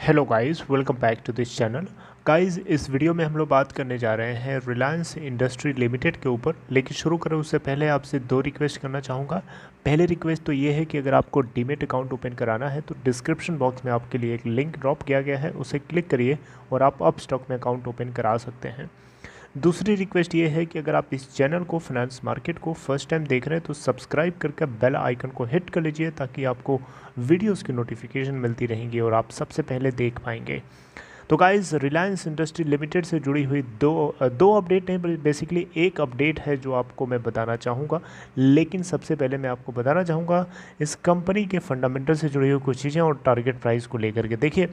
Hello guys, welcome back to this channel. Guys, इस video में हम लोग बात करने जा रहे हैं रिलायंस इंडस्ट्री लिमिटेड के ऊपर। लेकिन शुरू करें उससे पहले आपसे दो रिक्वेस्ट करना चाहूँगा। पहले रिक्वेस्ट तो ये है कि अगर आपको डीमेट अकाउंट ओपन कराना है तो डिस्क्रिप्शन बॉक्स में आपके लिए एक लिंक ड्रॉप किया गया है, उसे क्लिक करिए और आप अप स्टॉक में अकाउंट ओपन करा सकते हैं। दूसरी रिक्वेस्ट ये है कि अगर आप इस चैनल को फाइनेंस मार्केट को फर्स्ट टाइम देख रहे हैं तो सब्सक्राइब करके बेल आइकन को हिट कर लीजिए ताकि आपको वीडियोस की नोटिफिकेशन मिलती रहेंगी और आप सबसे पहले देख पाएंगे। तो गाइस, रिलायंस इंडस्ट्री लिमिटेड से जुड़ी हुई दो अपडेट हैं। बेसिकली एक अपडेट है जो आपको मैं बताना चाहूँगा, लेकिन सबसे पहले मैं आपको बताना चाहूँगा इस कंपनी के फंडामेंटल से जुड़ी हुई कुछ चीज़ें और टारगेट प्राइस को लेकर के। देखिए,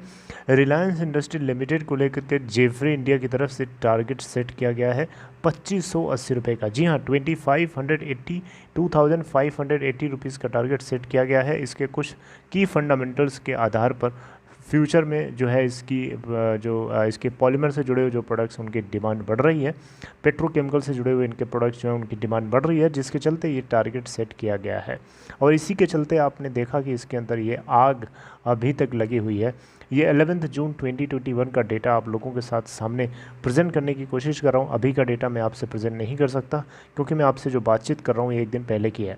रिलायंस इंडस्ट्री लिमिटेड को लेकर के जेफरी इंडिया की तरफ से टारगेट सेट किया गया है 2580 रुपये का। जी हाँ, 2580 रुपीज़ का टारगेट सेट किया गया है। इसके कुछ की फंडामेंटल्स के आधार पर फ्यूचर में जो है इसके पॉलीमर से जुड़े हुए जो प्रोडक्ट्स उनकी डिमांड बढ़ रही है, पेट्रोकेमिकल से जुड़े हुए इनके प्रोडक्ट्स जो हैं उनकी डिमांड बढ़ रही है, जिसके चलते ये टारगेट सेट किया गया है। और इसी के चलते आपने देखा कि इसके अंदर ये आग अभी तक लगी हुई है। ये 11 जून 2021 का डेटा आप लोगों के साथ सामने प्रेजेंट करने की कोशिश कर रहा हूँ। अभी का डेटा मैं आपसे प्रेजेंट नहीं कर सकता क्योंकि मैं आपसे जो बातचीत कर रहा हूँ ये एक दिन पहले की है।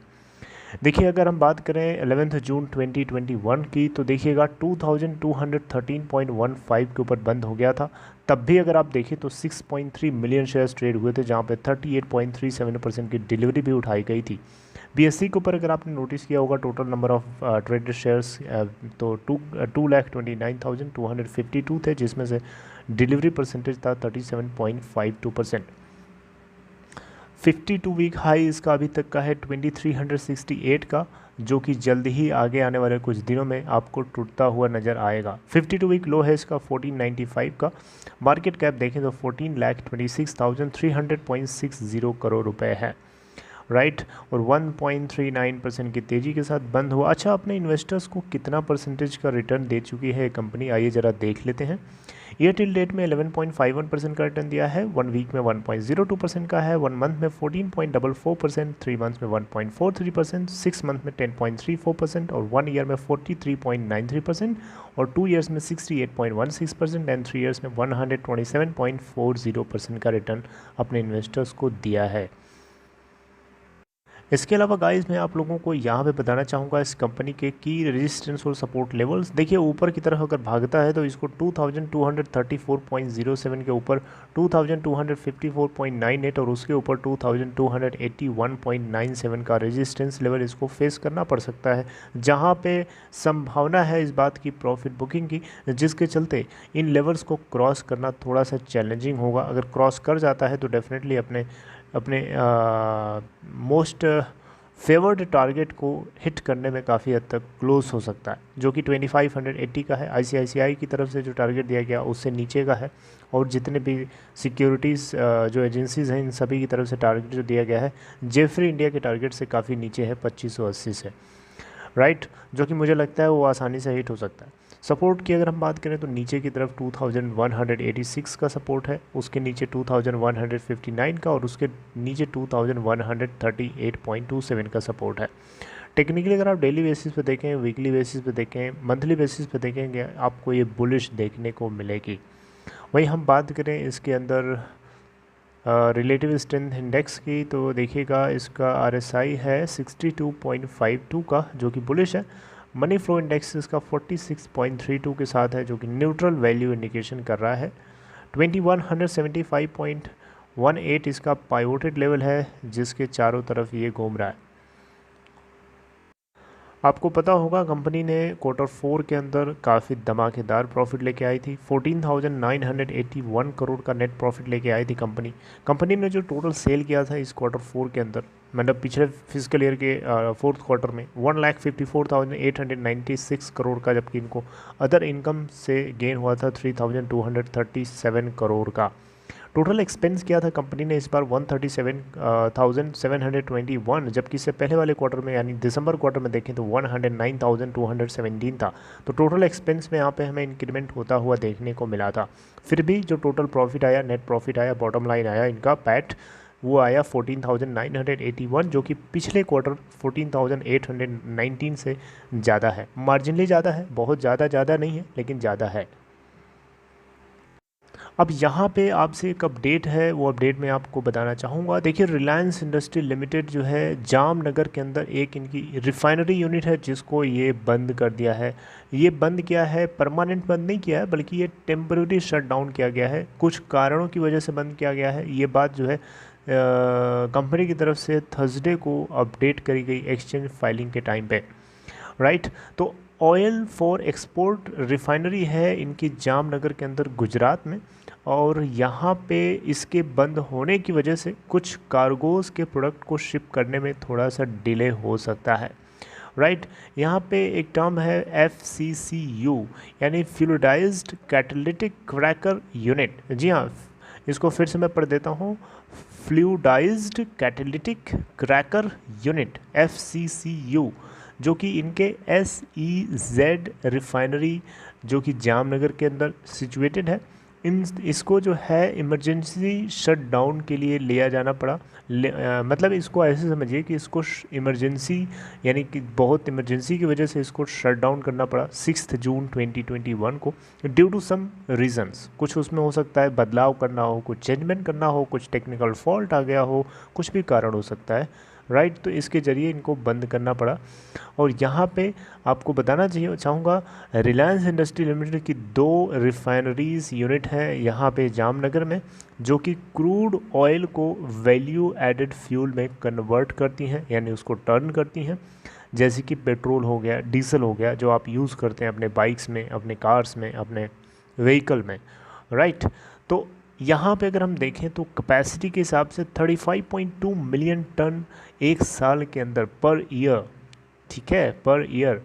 देखिए, अगर हम बात करें 11 जून 2021 की तो देखिएगा 2213.15 के ऊपर बंद हो गया था। तब भी अगर आप देखें तो 6.3 मिलियन शेयर्स ट्रेड हुए थे, जहां पे 38.37% की डिलीवरी भी उठाई गई थी। बीएससी के ऊपर अगर आपने नोटिस किया होगा total number of traded shares तो 2,29,252 थे, जिसमें से डिलीवरी परसेंटेज था 37.52%। 52 वीक हाई इसका अभी तक का है 2368 का, जो कि जल्द ही आगे आने वाले कुछ दिनों में आपको टूटता हुआ नज़र आएगा। 52 वीक लो है इसका 1495 का। मार्केट कैप देखें तो 14,26,300.60 करोड़ रुपए है, राइट। और 1.39% की तेज़ी के साथ बंद हुआ। अच्छा, अपने इन्वेस्टर्स को कितना परसेंटेज का रिटर्न दे चुकी है कंपनी, आइए ज़रा देख लेते हैं। ईयर टिल डेट में 11.51% का रिटर्न दिया है, 1 वीक में 1.02% का है, 1 मंथ में 14.44%, 3 मंथ में 1.43%, 6 मंथ में 10.34% और 1 ईयर में 43.93% और 2 ईयर्स में 68.16% एंड 3 ईयर्स में 127.40% का रिटर्न अपने इन्वेस्टर्स को दिया है। इसके अलावा गाइस, मैं आप लोगों को यहाँ पे बताना चाहूँगा इस कंपनी के की रेजिस्टेंस और सपोर्ट लेवल्स। देखिए, ऊपर की तरफ अगर भागता है तो इसको 2234.07 के ऊपर 2254.98 और उसके ऊपर 2281.97 का रेजिस्टेंस लेवल इसको फेस करना पड़ सकता है, जहाँ पे संभावना है इस बात की प्रॉफिट बुकिंग की, जिसके चलते इन लेवल्स को क्रॉस करना थोड़ा सा चैलेंजिंग होगा। अगर क्रॉस कर जाता है तो डेफिनेटली अपने मोस्ट फेवर्ड टारगेट को हिट करने में काफ़ी हद तक क्लोज हो सकता है, जो कि 2580 का है। आईसीआईसीआई की तरफ से जो टारगेट दिया गया उससे नीचे का है, और जितने भी सिक्योरिटीज़ जो एजेंसीज़ हैं इन सभी की तरफ से टारगेट जो दिया गया है जेफरी इंडिया के टारगेट से काफ़ी नीचे है, 2580 से, राइट, जो कि मुझे लगता है वो आसानी से हिट हो सकता है। सपोर्ट की अगर हम बात करें तो नीचे की तरफ 2186 का सपोर्ट है, उसके नीचे 2159 का और उसके नीचे 2138.27 का सपोर्ट है। टेक्निकली अगर आप डेली बेसिस पे देखें, वीकली बेसिस पे देखें, मंथली बेसिस पे देखेंगे, आपको ये बुलिश देखने को मिलेगी। वहीं हम बात करें इसके अंदर रिलेटिव स्ट्रेंथ इंडेक्स की तो देखिएगा इसका RSI है 62.52 का, जो कि बुलिश है। मनी फ्लो इंडेक्स इसका 46.32 के साथ है, जो कि न्यूट्रल वैल्यू इंडिकेशन कर रहा है। 2175.18 इसका पाइवोटेड लेवल है, जिसके चारों तरफ ये घूम रहा है। आपको पता होगा कंपनी ने Q4 के अंदर काफ़ी धमाकेदार प्रॉफिट लेके आई थी। 14,981 करोड़ का नेट प्रॉफिट लेके आई थी कंपनी ने जो टोटल सेल किया था इस Q4 के अंदर, मतलब पिछले फिजिकल ईयर के 4th क्वार्टर में 1,54,896 करोड़ का, जबकि इनको अदर इनकम से गेन हुआ था 3,237 करोड़ का। टोटल एक्सपेंस किया था कंपनी ने इस बार 137,721, जबकि इससे पहले वाले क्वार्टर में यानी दिसंबर क्वार्टर में देखें तो 109,217 था। तो टोटल एक्सपेंस में यहाँ पे हमें इंक्रीमेंट होता हुआ देखने को मिला था। फिर भी जो टोटल प्रॉफिट आया, नेट प्रॉफिट आया, बॉटम लाइन आया इनका पैट, वो आया 14,981, जो कि पिछले क्वार्टर 14,819 से ज़्यादा है। मार्जिनली ज़्यादा है, बहुत ज़्यादा नहीं है, लेकिन ज़्यादा है। अब यहाँ पे आपसे एक अपडेट है, वो अपडेट मैं आपको बताना चाहूँगा। देखिए रिलायंस इंडस्ट्री लिमिटेड जो है जामनगर के अंदर एक इनकी रिफाइनरी यूनिट है जिसको ये बंद कर दिया है। ये बंद किया है, परमानेंट बंद नहीं किया है, बल्कि ये टेम्पररी शट डाउन किया गया है। कुछ कारणों की वजह से बंद किया गया है। ये बात जो है कंपनी की तरफ से थर्सडे को अपडेट करी गई एक्सचेंज फाइलिंग के टाइम पे, राइट। तो ऑयल फॉर एक्सपोर्ट रिफाइनरी है इनकी जामनगर के अंदर गुजरात में, और यहाँ पे इसके बंद होने की वजह से कुछ कार्गोज़ के प्रोडक्ट को शिप करने में थोड़ा सा डिले हो सकता है, राइट। यहाँ पे एक टर्म है FCCU यानी फ्लूइडाइज्ड कैटालिटिक क्रैकर यूनिट। जी हाँ, इसको फिर से मैं पढ़ देता हूँ, fluidised catalytic cracker unit FCCU, जो कि इनके SEZ रिफाइनरी जो कि जामनगर के अंदर सिचुएटेड है, इसको जो है इमरजेंसी शट डाउन के लिए लिया जाना पड़ा। मतलब इसको ऐसे समझिए कि इसको इमरजेंसी यानी कि बहुत इमरजेंसी की वजह से इसको शट डाउन करना पड़ा 6 जून 2021 को, ड्यू टू सम रीजंस। कुछ उसमें हो सकता है बदलाव करना हो, कुछ चेंजमेंट करना हो, कुछ टेक्निकल फॉल्ट आ गया हो, कुछ भी कारण हो सकता है, राइट। तो इसके ज़रिए इनको बंद करना पड़ा। और यहाँ पे आपको बताना चाहूँगा रिलायंस इंडस्ट्री लिमिटेड की 2 रिफाइनरीज यूनिट है यहाँ पे जामनगर में, जो कि क्रूड ऑयल को वैल्यू एडेड फ्यूल में कन्वर्ट करती हैं, यानी उसको टर्न करती हैं, जैसे कि पेट्रोल हो गया, डीजल हो गया, जो आप यूज़ करते हैं अपने बाइक्स में, अपने कार्स में, अपने व्हीकल में, राइट। तो यहाँ पे अगर हम देखें तो कैपेसिटी के हिसाब से 35.2 मिलियन टन एक साल के अंदर पर ईयर, ठीक है, पर ईयर,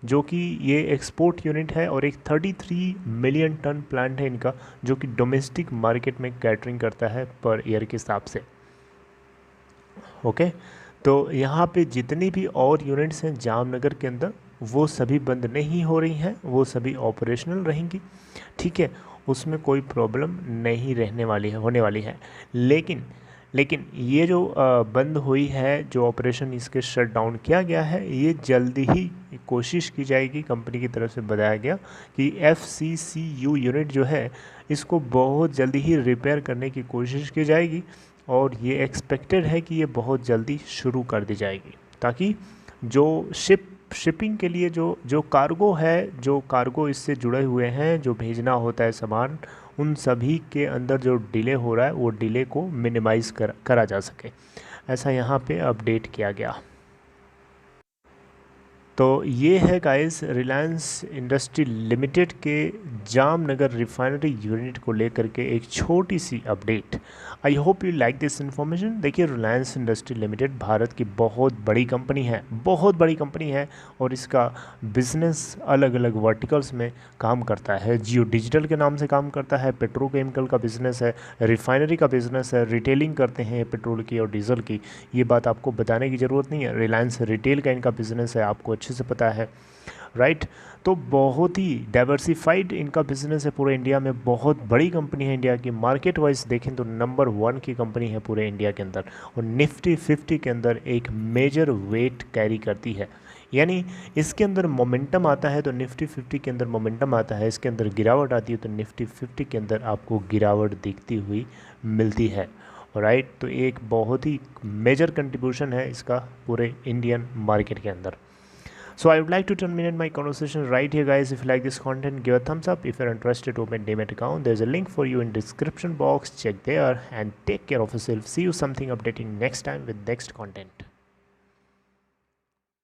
जो कि ये एक्सपोर्ट यूनिट है। और एक 33 मिलियन टन प्लांट है इनका, जो कि डोमेस्टिक मार्केट में कैटरिंग करता है पर ईयर के हिसाब से, ओके। तो यहाँ पे जितनी भी और यूनिट्स हैं जामनगर के अंदर वो सभी बंद नहीं हो रही हैं, वो सभी ऑपरेशनल रहेंगी, ठीक है, उसमें कोई प्रॉब्लम नहीं रहने वाली है, होने वाली है। लेकिन ये जो बंद हुई है, जो ऑपरेशन इसके शट डाउन किया गया है, ये जल्दी ही कोशिश की जाएगी, कंपनी की तरफ से बताया गया कि FCCU यूनिट जो है इसको बहुत जल्दी ही रिपेयर करने की कोशिश की जाएगी, और ये एक्सपेक्टेड है कि ये बहुत जल्दी शुरू कर दी जाएगी, ताकि जो शिपिंग के लिए जो कार्गो है, जो कार्गो इससे जुड़े हुए हैं, जो भेजना होता है सामान, उन सभी के अंदर जो डिले हो रहा है वो डिले को मिनिमाइज़ करा जा सके, ऐसा यहाँ पे अपडेट किया गया। तो ये है गाइस रिलायंस इंडस्ट्री लिमिटेड के जामनगर रिफाइनरी यूनिट को लेकर के एक छोटी सी update. I hope you like this information. देखिए रिलायंस इंडस्ट्री लिमिटेड भारत की बहुत बड़ी कंपनी है, बहुत बड़ी कंपनी है, और इसका बिजनेस अलग अलग वर्टिकल्स में काम करता है। जियो डिजिटल के नाम से काम करता है, पेट्रोकेमिकल का बिज़नेस है, रिफाइनरी का बिज़नेस है, रिटेलिंग करते हैं पेट्रोल की और डीजल की। ये बात आपको बताने की ज़रूरत नहीं है, रिलायंस रिटेल का इनका बिज़नेस है, आपको अच्छे से पता है, राइट। तो बहुत ही डाइवर्सिफाइड इनका बिजनेस है पूरे इंडिया में, बहुत बड़ी कंपनी है। इंडिया की मार्केट वाइज देखें तो नंबर 1 की कंपनी है पूरे इंडिया के अंदर, और निफ्टी 50 के अंदर एक मेजर वेट कैरी करती है। यानी इसके अंदर मोमेंटम आता है तो निफ्टी 50 के अंदर मोमेंटम आता है, इसके अंदर गिरावट आती है तो निफ्टी 50 के अंदर आपको गिरावट दिखती हुई मिलती है, राइट। तो एक बहुत ही मेजर कंट्रीब्यूशन है इसका पूरे इंडियन मार्केट के अंदर। So I would like to terminate my conversation right here, guys. If you like this content, give a thumbs up. If you're interested, open Demat account. There's a link for you in description box. Check there and take care of yourself. See you something updating next time with next content.